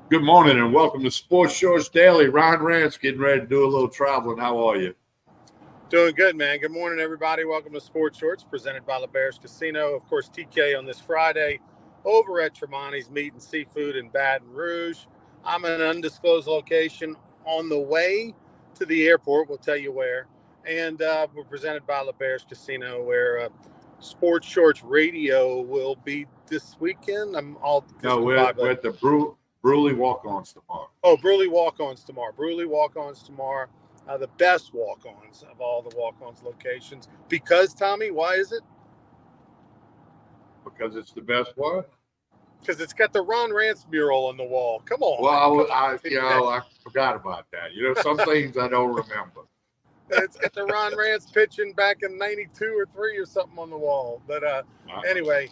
Good morning and welcome to Sports Shorts Daily. Ron Rance getting ready to do a little traveling. How are you? Doing good, man. Good morning, everybody. Welcome to Sports Shorts, presented by LeBear's Casino. Of course, TK on this Friday over at Tremonti's Meat and Seafood in Baton Rouge. I'm in an undisclosed location on the way to the airport. We'll tell you where. And we're presented by LeBear's Casino, where Sports Shorts Radio will be this weekend. We're at the Bruley Walk-Ons tomorrow. Oh, Bruley Walk-Ons tomorrow. Bruley Walk-Ons tomorrow. The best walk-ons of all the walk-ons locations. Because, Tommy, why is it? Because it's the best what? Because it's got the Ron Rance mural on the wall. Come on. Well, I forgot about that. Some things I don't remember. It's got the Ron Rance pitching back in 92 or 3 or something on the wall. But anyway,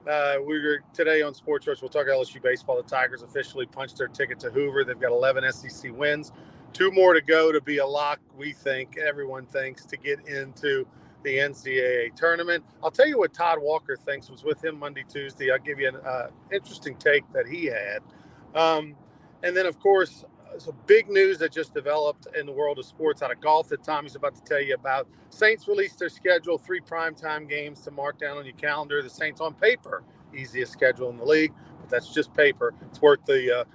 we're today on Sports Shorts. We'll talk LSU baseball. The Tigers officially punched their ticket to Hoover. They've got 11 SEC wins. 2 more to go to be a lock, we think, everyone thinks, to get into the NCAA tournament. I'll tell you what Todd Walker thinks. Was with him Monday, Tuesday. I'll give you an interesting take that he had. And then, of course, some big news that just developed in the world of sports out of golf that Tommy's about to tell you about. Saints released their schedule, 3 primetime games to mark down on your calendar. The Saints on paper, easiest schedule in the league, but that's just paper. It's worth the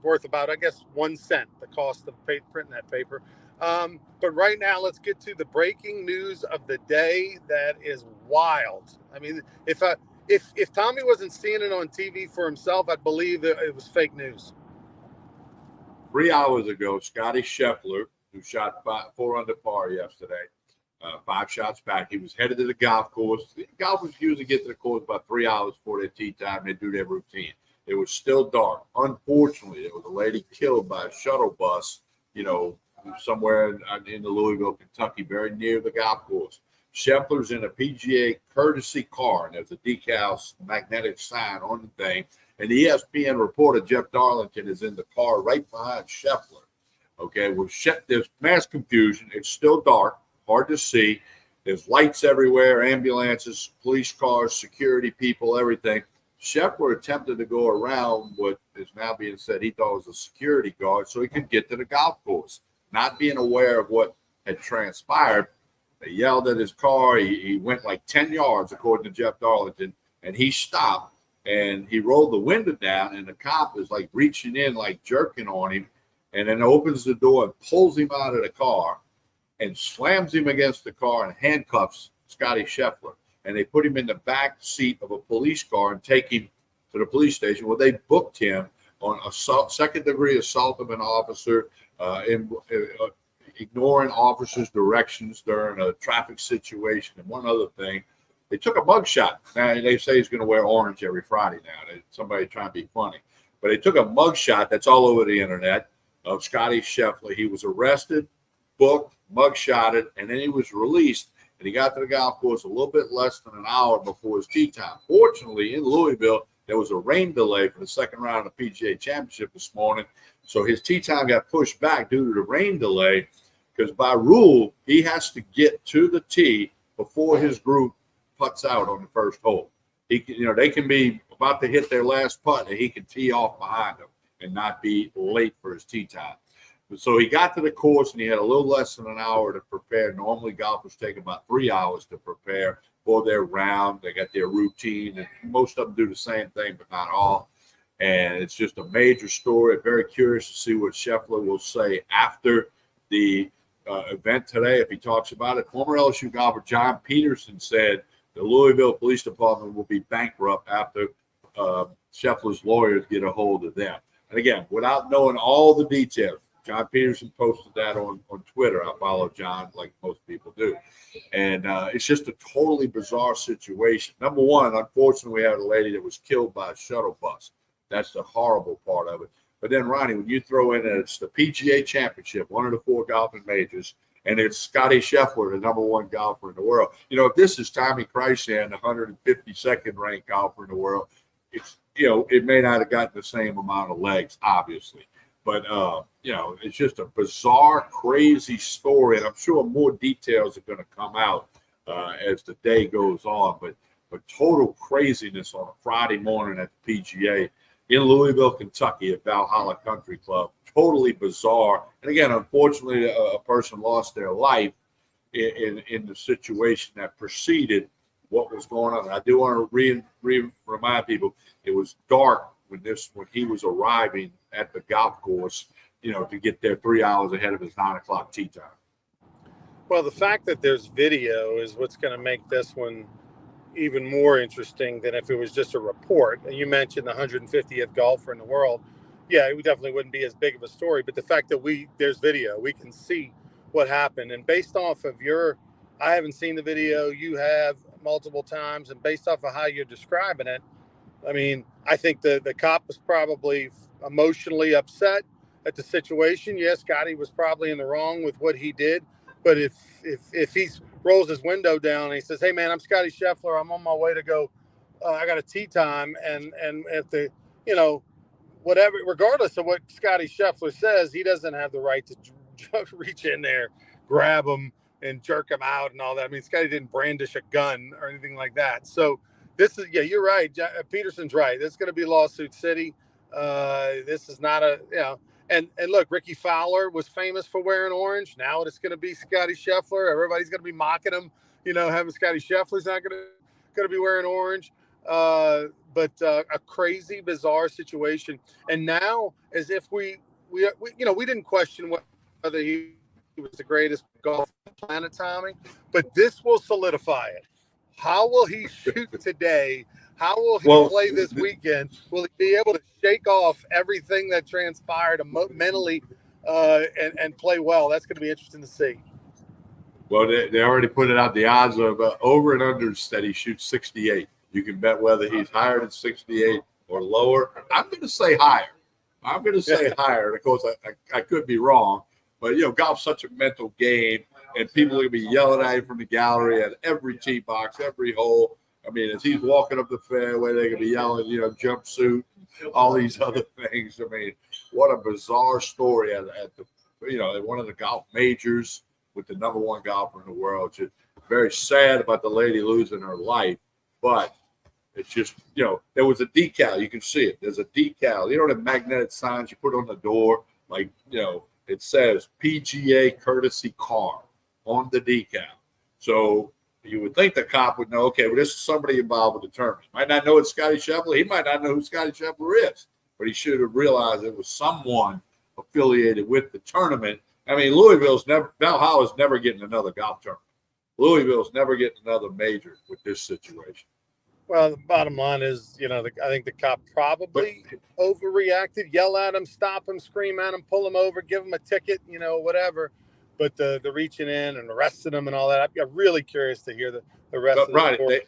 worth about, I guess, 1 cent, the cost of printing that paper. But right now, let's get to the breaking news of the day. That is wild. I mean, if Tommy wasn't seeing it on TV for himself, I'd believe that it was fake news. 3 hours ago, Scotty Scheffler, who shot 4 under par yesterday, 5 shots back, he was headed to the golf course. Golfers usually get to the course about 3 hours before their tee time. They do their routine. It was still dark. Unfortunately, there was a lady killed by a shuttle bus, somewhere in the Louisville, Kentucky, very near the golf course. Scheffler's in a PGA courtesy car, and there's a decal magnetic sign on the thing. And the ESPN reporter, Jeff Darlington, is in the car right behind Scheffler. Okay, there's mass confusion. It's still dark, hard to see. There's lights everywhere, ambulances, police cars, security people, everything. Scheffler attempted to go around what is now being said he thought was a security guard so he could get to the golf course. Not being aware of what had transpired, they yelled at his car. He went like 10 yards, according to Jeff Darlington, and he stopped, and he rolled the window down, and the cop is like reaching in, like jerking on him, and then opens the door and pulls him out of the car and slams him against the car and handcuffs Scotty Scheffler. And they put him in the back seat of a police car and take him to the police station where they booked him on second-degree assault of an officer, ignoring officers' directions during a traffic situation, and one other thing. They took a mugshot. Now, they say he's going to wear orange every Friday now. Somebody trying to be funny. But they took a mugshot that's all over the internet of Scotty Scheffler. He was arrested, booked, mugshotted, and then he was released. And he got to the golf course a little bit less than an hour before his tee time. Fortunately, in Louisville, there was a rain delay for the second round of the PGA Championship this morning. So his tee time got pushed back due to the rain delay because by rule, he has to get to the tee before his group putts out on the first hole. They can be about to hit their last putt and he can tee off behind them and not be late for his tee time. So he got to the course and he had a little less than an hour to prepare. Normally, golfers take about 3 hours to prepare for their round. They got their routine, and most of them do the same thing, but not all. And it's just a major story. I'm very curious to see what Scheffler will say after the event today, if he talks about it. Former LSU golfer John Peterson said the Louisville Police Department will be bankrupt after Scheffler's lawyers get a hold of them. And again, without knowing all the details, John Peterson posted that on Twitter. I follow John like most people do. And it's just a totally bizarre situation. Number one, unfortunately, we had a lady that was killed by a shuttle bus. That's the horrible part of it. But then, Ronnie, when you throw in that it's the PGA Championship, one of the 4 golfing majors, and it's Scotty Scheffler, the number 1 golfer in the world. If this is Tommy Kreishan, the 152nd ranked golfer in the world, it may not have gotten the same amount of legs, obviously. But, it's just a bizarre, crazy story. And I'm sure more details are going to come out as the day goes on. But total craziness on a Friday morning at the PGA. in Louisville, Kentucky at Valhalla Country Club. Totally bizarre. And again, unfortunately, a person lost their life in the situation that preceded what was going on. I do want to remind people it was dark when he was arriving at the golf course, to get there 3 hours ahead of his 9 o'clock tee time. Well, the fact that there's video is what's going to make this one even more interesting than if it was just a report. And you mentioned the 150th golfer in the world. Yeah, it definitely wouldn't be as big of a story. But the fact that there's video, we can see what happened. And based off of I haven't seen the video, you have multiple times, and based off of how you're describing it, I mean, I think the cop was probably emotionally upset at the situation. Yes, Scotty was probably in the wrong with what he did. But if he rolls his window down and he says, "Hey man, I'm Scotty Scheffler. I'm on my way to go. I got a tee time," and if the whatever, regardless of what Scotty Scheffler says, he doesn't have the right to reach in there, grab him, and jerk him out and all that. I mean, Scotty didn't brandish a gun or anything like that. So this is, you're right. Peterson's right. This is going to be lawsuit city. This is not And look, Ricky Fowler was famous for wearing orange. Now it's going to be Scotty Scheffler. Everybody's going to be mocking him. Having Scotty Scheffler's not going to be wearing orange. But a crazy, bizarre situation. And now, as if we didn't question whether he was the greatest golfer on the planet, Tommy. But this will solidify it. How will he shoot today? How will he play this weekend? Will he be able to shake off everything that transpired mentally and play well? That's going to be interesting to see. Well, they already put it out. The odds of over and under that he shoots 68. You can bet whether he's higher than 68 or lower. I'm going to say higher. Higher. And of course, I could be wrong. But, golf's such a mental game, and people are going to be yelling at him from the gallery at every tee box, every hole. I mean, as he's walking up the fairway, they're going to be yelling, jumpsuit, all these other things. I mean, what a bizarre story at one of the golf majors with the number one golfer in the world. Just very sad about the lady losing her life, but it's just, there was a decal. You can see it. There's a decal. The magnetic signs you put on the door, like, it says PGA courtesy car on the decal. So you would think the cop would know, okay, well, this is somebody involved with the tournament. Might not know it's Scotty Scheffler. He might not know who Scotty Scheffler is, but he should have realized it was someone affiliated with the tournament. I mean, Valhalla's never getting another golf tournament. Louisville's never getting another major with this situation. Well, the bottom line is, I think the cop probably overreacted, yell at him, stop him, scream at him, pull him over, give him a ticket, whatever. But the reaching in and arresting him and all that, I'm really curious to hear the rest of the story.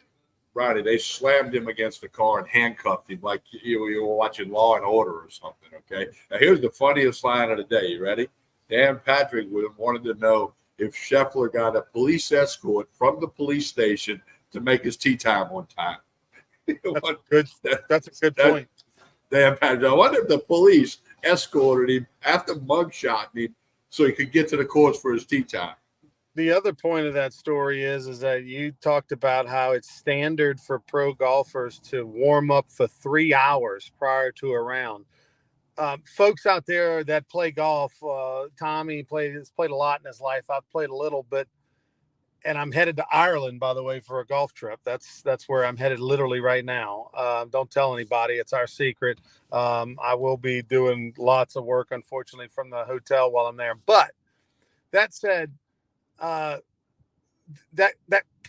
Ronnie, they slammed him against the car and handcuffed him like you were watching Law and Order or something, okay? Now, here's the funniest line of the day. You ready? Dan Patrick wanted to know if Scheffler got a police escort from the police station to make his tee time on time. That's a good point. Dan Patrick, I wonder if the police escorted him after mugshotting him so he could get to the course for his tee time. The other point of that story is that you talked about how it's standard for pro golfers to warm up for 3 hours prior to a round. Folks out there that play golf, Tommy has played a lot in his life. I've played a little bit, and I'm headed to Ireland, by the way, for a golf trip. That's where I'm headed literally right now. Don't tell anybody. It's our secret. I will be doing lots of work, unfortunately, from the hotel while I'm there. But that said, that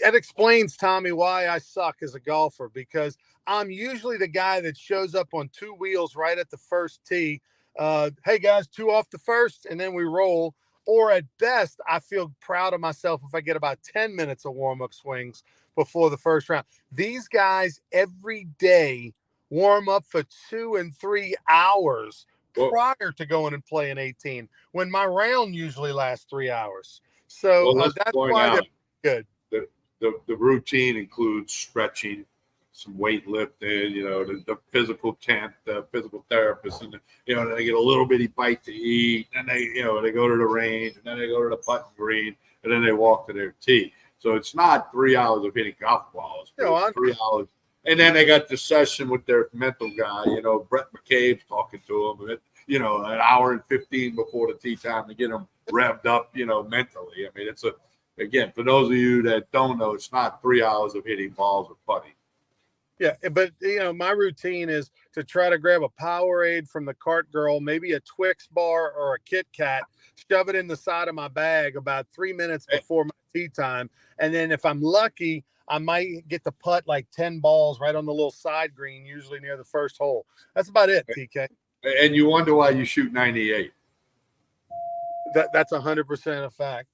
explains, Tommy, why I suck as a golfer, because I'm usually the guy that shows up on two wheels right at the first tee. Hey guys, 2 off the first, and then we roll. Or at best, I feel proud of myself if I get about 10 minutes of warm-up swings before the first round. These guys every day warm up for 2 and 3 hours prior to going and playing 18, when my round usually lasts 3 hours. So that's why they're good. The routine includes stretching, some weightlifting, the physical tent, the physical therapist, and then they get a little bitty bite to eat, and they go to the range, and then they go to the putting green, and then they walk to their tee. So it's not 3 hours of hitting golf balls. It's 3 hours And then they got the session with their mental guy. Brett McCabe's talking to them, an hour and 15 before the tee time to get them revved up, mentally. I mean, again, for those of you that don't know, it's not 3 hours of hitting balls or putting. Yeah, but my routine is to try to grab a Powerade from the cart girl, maybe a Twix bar or a Kit Kat, shove it in the side of my bag about 3 minutes before my tee time, and then if I'm lucky, I might get to putt like 10 balls right on the little side green, usually near the first hole. That's about it, TK. And you wonder why you shoot 98. That's 100% a fact.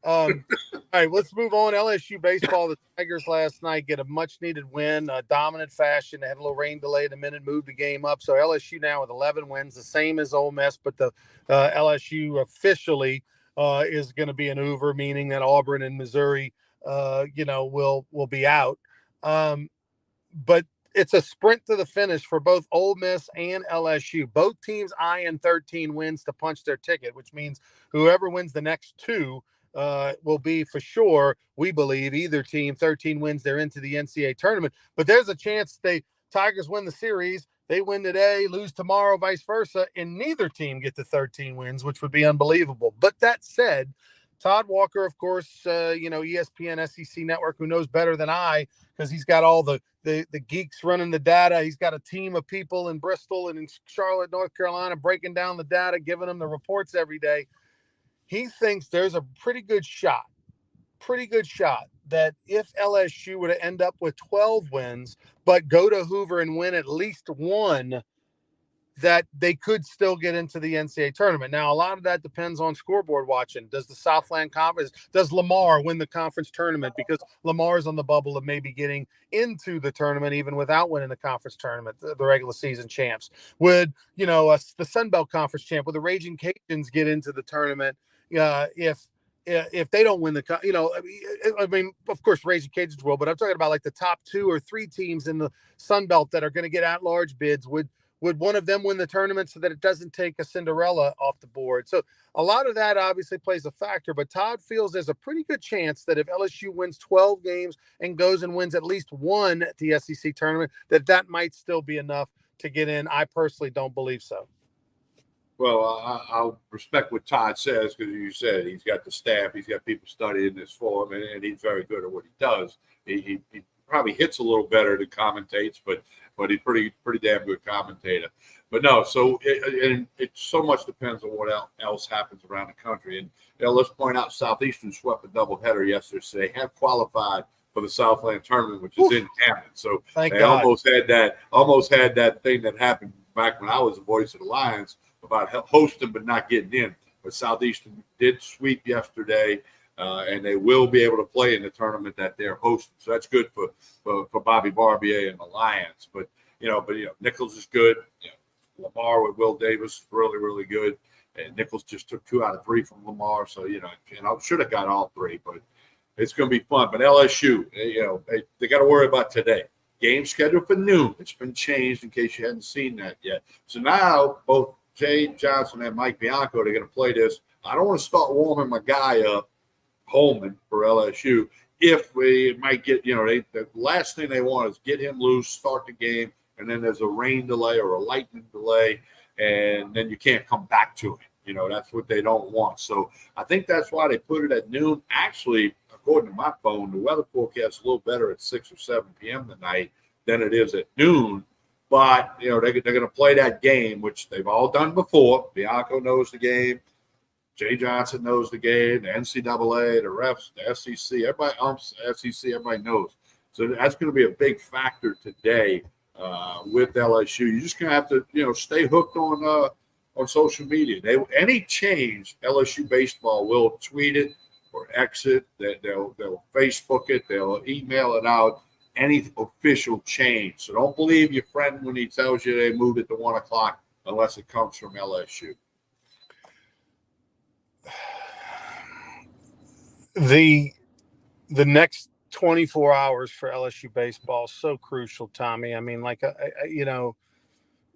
All right, let's move on. LSU baseball. The Tigers last night get a much-needed win, dominant fashion. They had a little rain delay the minute, moved the game up. So LSU now with 11 wins, the same as Ole Miss, but the LSU officially is going to be an over, meaning that Auburn and Missouri, will be out. But it's a sprint to the finish for both Ole Miss and LSU. Both teams eyeing 13 wins to punch their ticket, which means whoever wins the next two will be for sure, we believe, either team 13 wins, they're into the NCAA tournament. But there's a chance Tigers win the series, they win today, lose tomorrow, vice versa, and neither team get to 13 wins, which would be unbelievable. But that said, Todd Walker, of course, ESPN SEC Network, who knows better than I, because he's got all the geeks running the data. He's got a team of people in Bristol and in Charlotte, North Carolina, breaking down the data, giving them the reports every day. He thinks there's a pretty good shot that if LSU were to end up with 12 wins, but go to Hoover and win at least one, that they could still get into the NCAA tournament. Now, a lot of that depends on scoreboard watching. Does the Southland Conference, does Lamar win the conference tournament? Because Lamar's on the bubble of maybe getting into the tournament even without winning the conference tournament, the regular season champs. Would, the Sun Belt Conference champ, would the Raging Cajuns get into the tournament if they don't win I mean, of course, Raging Cajuns will, but I'm talking about like the top 2 or 3 teams in the Sun Belt that are going to get at-large bids. Would one of them win the tournament so that it doesn't take a Cinderella off the board? So a lot of that obviously plays a factor, but Todd feels there's a pretty good chance that if LSU wins 12 games and goes and wins at least one at the SEC tournament, that might still be enough to get in. I personally don't believe so. Well, I'll respect what Todd says, because you said he's got the staff, he's got people studying this for him, and he's very good at what he does. He probably hits a little better than commentates, but he's pretty damn good commentator. But no, so it so much depends on what else happens around the country. And let's point out Southeastern swept a doubleheader yesterday, so they have qualified for the Southland tournament, which is in Camden. So Thank they God. almost had that thing that happened back when I was the voice of the Lions about hosting but not getting in. But Southeastern did sweep yesterday, and they will be able to play in the tournament that they're hosting. So that's good for Bobby Barbier and the Lions. But Nichols is good. Lamar with Will Davis, really, really good. And Nichols just took 2 out of 3 from Lamar. So, should have got all 3, but it's going to be fun. But LSU, they got to worry about today. Game scheduled for noon. It's been changed in case you hadn't seen that yet. So now both Jay Johnson and Mike Bianco, they're going to play this. I don't want to start warming my guy up, Holman, for LSU. If we might get, the last thing they want is get him loose, start the game, and then there's a rain delay or a lightning delay, and then you can't come back to it. That's what they don't want. So I think that's why they put it at noon. Actually, according to my phone, the weather forecast is a little better at 6 or 7 p.m. tonight than it is at noon. But, they're going to play that game, which they've all done before. Bianco knows the game. Jay Johnson knows the game. The NCAA, the refs, the SEC, everybody umps the SEC, everybody knows. So that's going to be a big factor today with LSU. You're just going to have to, stay hooked on social media. Any change, LSU baseball will tweet it or exit. They'll Facebook it. They'll email it out. Any official change. So don't believe your friend when he tells you they moved it to 1 o'clock unless it comes from LSU. The next 24 hours for LSU baseball is so crucial, Tommy. I mean,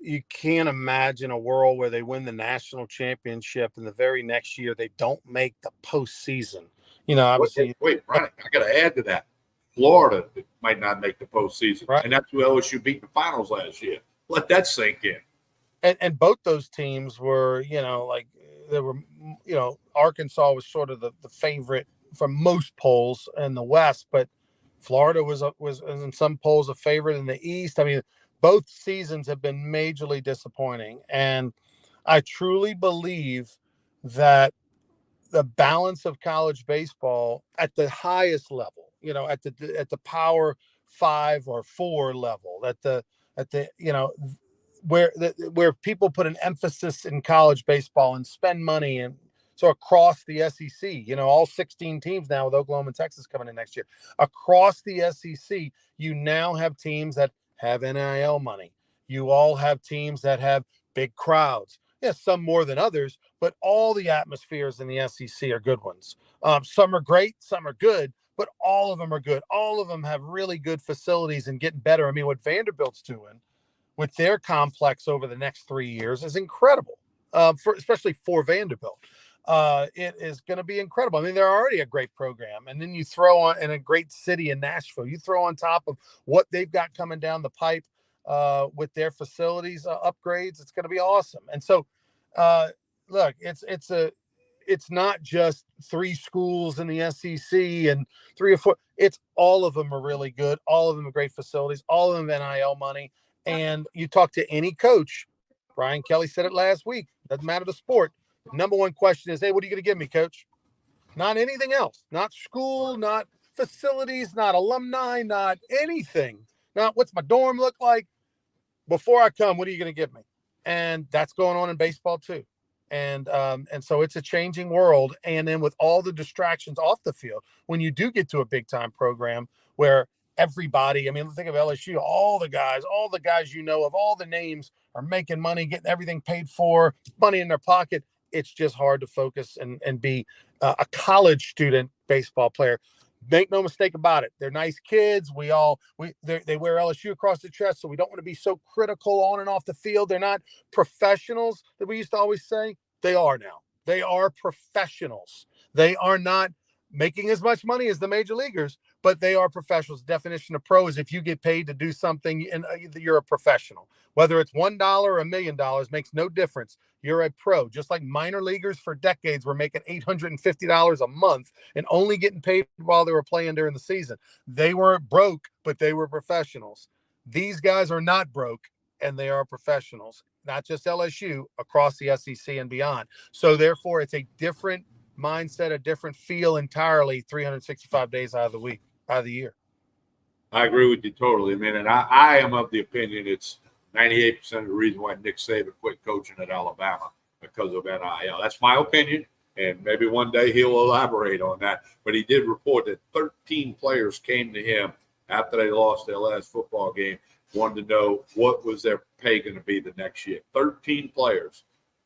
you can't imagine a world where they win the national championship and the very next year they don't make the postseason. Obviously. Wait, Ronnie, I got to add to that. Florida might not make the postseason. Right. And that's who LSU beat in the finals last year. Let that sink in. And both those teams were, Arkansas was sort of the favorite from most polls in the West, but Florida was in some polls a favorite in the East. I mean, both seasons have been majorly disappointing. And I truly believe that the balance of college baseball at the highest level, at the Power 5 or 4 level, at the where people put an emphasis in college baseball and spend money, and so across the SEC, all 16 teams now with Oklahoma and Texas coming in next year, across the SEC, you now have teams that have NIL money. You all have teams that have big crowds. Yes, some more than others, but all the atmospheres in the SEC are good ones. Some are great, some are good, but all of them are good. All of them have really good facilities and getting better. I mean, what Vanderbilt's doing with their complex over the next 3 years is incredible, especially for Vanderbilt. It is going to be incredible. I mean, they're already a great program. And then you throw on in a great city in Nashville, you throw on top of what they've got coming down the pipe with their facilities upgrades. It's going to be awesome. And so, look, it's not just 3 schools in the SEC and 3 or 4. It's all of them are really good. All of them are great facilities. All of them NIL money. And you talk to any coach, Brian Kelly said it last week, doesn't matter the sport. Number one question is, hey, what are you going to give me, coach? Not anything else, not school, not facilities, not alumni, not anything. Not what's my dorm look like? Before I come, what are you going to give me? And that's going on in baseball too. And so it's a changing world. And then with all the distractions off the field, when you do get to a big time program where everybody, I mean, think of LSU, all the guys of, all the names are making money, getting everything paid for, money in their pocket. It's just hard to focus and be a college student baseball player. Make no mistake about it. They're nice kids. They wear LSU across the chest, so we don't want to be so critical on and off the field. They're not professionals that we used to always say. They are now. They are professionals. They are not making as much money as the major leaguers, but they are professionals. The definition of pro is if you get paid to do something and you're a professional. Whether it's $1 or $1 million makes no difference. You're a pro. Just like minor leaguers for decades were making $850 a month and only getting paid while they were playing during the season. They weren't broke, but they were professionals. These guys are not broke, and they are professionals, not just LSU, across the SEC and beyond. So therefore, it's a different mindset, a different feel entirely 365 days out of the year. I agree with you totally, man. And I am of the opinion it's 98% of the reason why Nick Saban quit coaching at Alabama because of NIL. That's my opinion, and maybe one day he'll elaborate on that. But he did report that 13 players came to him after they lost their last football game, wanted to know what was their pay going to be the next year. 13 players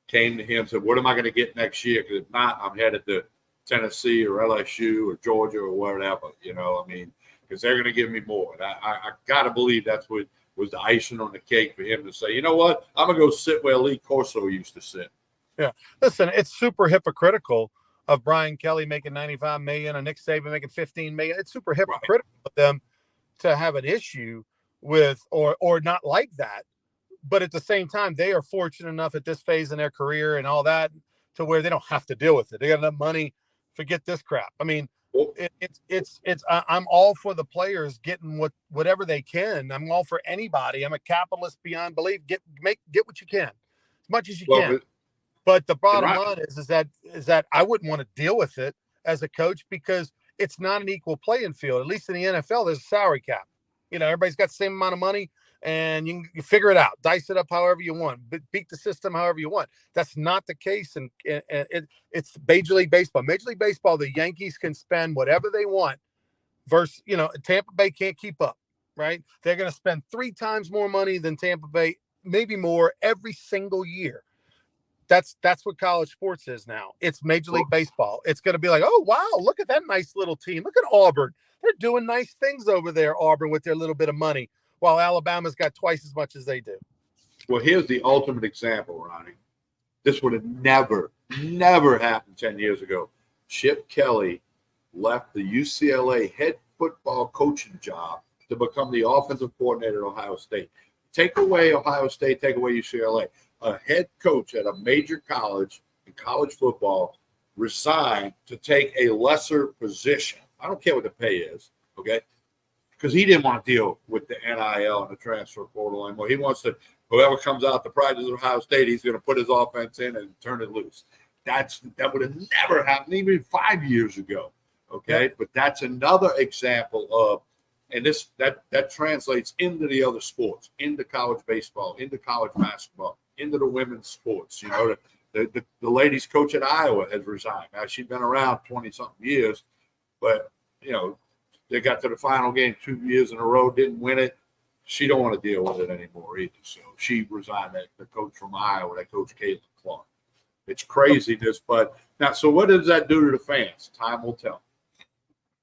came to him and said, what am I going to get next year? Because if not, I'm headed to Tennessee or LSU or Georgia or whatever, because they're going to give me more. And I got to believe that's what was the icing on the cake for him to say, you know what, I'm going to go sit where Lee Corso used to sit. Yeah. Listen, it's super hypocritical of Brian Kelly making $95 million and Nick Saban making $15 million. It's super hypocritical of them to have an issue with or not like that. But at the same time, they are fortunate enough at this phase in their career and all that to where they don't have to deal with it. They got enough money. Forget this crap. I mean, I'm all for the players getting whatever they can. I'm all for anybody. I'm a capitalist beyond belief. Get what you can, as much as you can. But the bottom line is that I wouldn't want to deal with it as a coach because it's not an equal playing field. At least in the NFL, there's a salary cap. Everybody's got the same amount of money, and you figure it out, dice it up however you want, beat the system however you want. That's not the case, and it's Major League Baseball. Major League Baseball, the Yankees can spend whatever they want versus, Tampa Bay can't keep up, right? They're going to spend 3 times more money than Tampa Bay, maybe more, every single year. That's what college sports is now. It's Major League Baseball. It's going to be like, oh, wow, look at that nice little team. Look at Auburn. They're doing nice things over there, Auburn, with their little bit of money, while Alabama's got twice as much as they do. Well, here's the ultimate example, Ronnie. This would have never happened 10 years ago. Chip Kelly left the UCLA head football coaching job to become the offensive coordinator at Ohio State. Take away Ohio State, take away UCLA. A head coach at a major college in college football resigned to take a lesser position. I don't care what the pay is, okay? Because he didn't want to deal with the NIL and the transfer portal anymore. He wants to, whoever comes out the practice of Ohio State, he's going to put his offense in and turn it loose. That would have never happened even 5 years ago, okay? Yep. But that's another example of, and that translates into the other sports, into college baseball, into college basketball, into the women's sports. You know, the ladies coach at Iowa has resigned. Now, she's been around 20-something years, but, you know, they got to the final game 2 years in a row, didn't win it. She don't want to deal with it anymore either. So she resigned. The coach from Iowa, that coach Caitlin Clark. It's craziness, but now, so what does that do to the fans? Time will tell.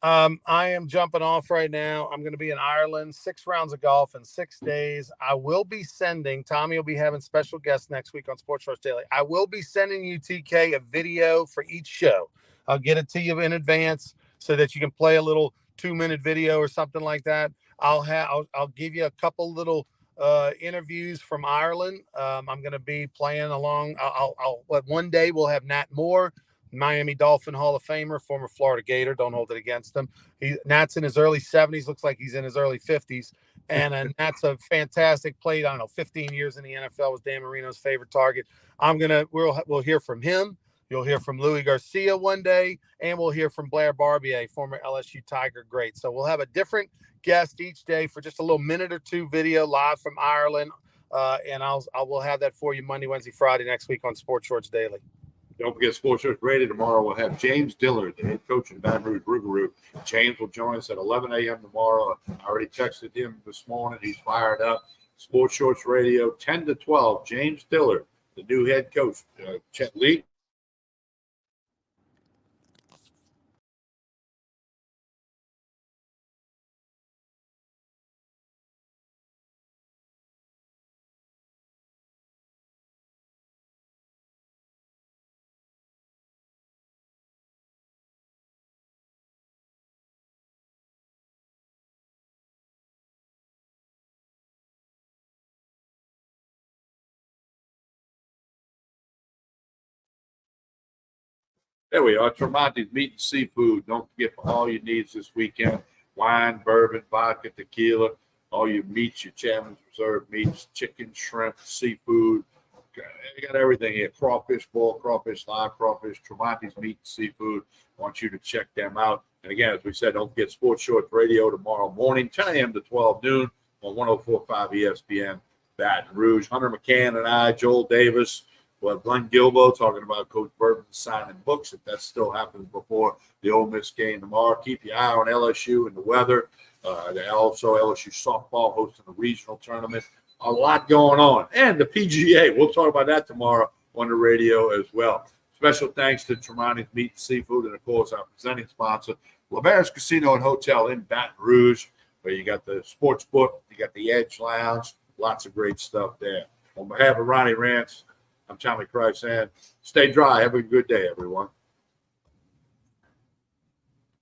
I am jumping off right now. I'm going to be in Ireland, 6 rounds of golf in 6 days. I will be sending, Tommy will be having special guests next week on Sports Rush Daily. I will be sending you, TK, a video for each show. I'll get it to you in advance so that you can play a little 2-minute video or something like that. I'll give you a couple little interviews from Ireland. I'm going to be playing along. One day we'll have Nat Moore, Miami Dolphin Hall of Famer, former Florida Gator. Don't hold it against him. Nat's in his early 70s. Looks like he's in his early 50s. And Nat's a fantastic, played, 15 years in the NFL, was Dan Marino's favorite target. We'll hear from him. You'll hear from Louis Garcia one day, and we'll hear from Blair Barbier, former LSU Tiger great. So we'll have a different guest each day for just a little minute or two video live from Ireland. And we'll have that for you Monday, Wednesday, Friday next week on Sports Shorts Daily. Don't forget Sports Shorts Radio tomorrow. We'll have James Dillard, the head coach in Baton Rouge Rougarou. James will join us at 11 a.m. tomorrow. I already texted him this morning. He's fired up. Sports Shorts Radio, 10 to 12. James Dillard, the new head coach. Chet Lee. There we are. Tremonti's Meat and Seafood. Don't forget for all your needs this weekend. Wine, bourbon, vodka, tequila, all your meats, your Chapman's Reserve meats, chicken, shrimp, seafood. You got everything here. Crawfish, boiled crawfish, live crawfish, Tremonti's Meat and Seafood. I want you to check them out. And again, as we said, don't forget Sports Shorts Radio tomorrow morning, 10 a.m. to 12 noon on 104.5 ESPN Baton Rouge. Hunter McCann and I, Joel Davis, we'll have Glenn Gilbo talking about Coach Burton signing books, if that still happens before the Ole Miss game tomorrow. Keep your eye on LSU and the weather. Also, LSU softball hosting a regional tournament. A lot going on. And the PGA. We'll talk about that tomorrow on the radio as well. Special thanks to Tremonti's Meat and Seafood and, of course, our presenting sponsor, LeBaron's Casino and Hotel in Baton Rouge, where you got the sports book, you got the Edge Lounge, lots of great stuff there. On behalf of Ronnie Rance, I'm Tommy Christ, and stay dry. Have a good day, everyone.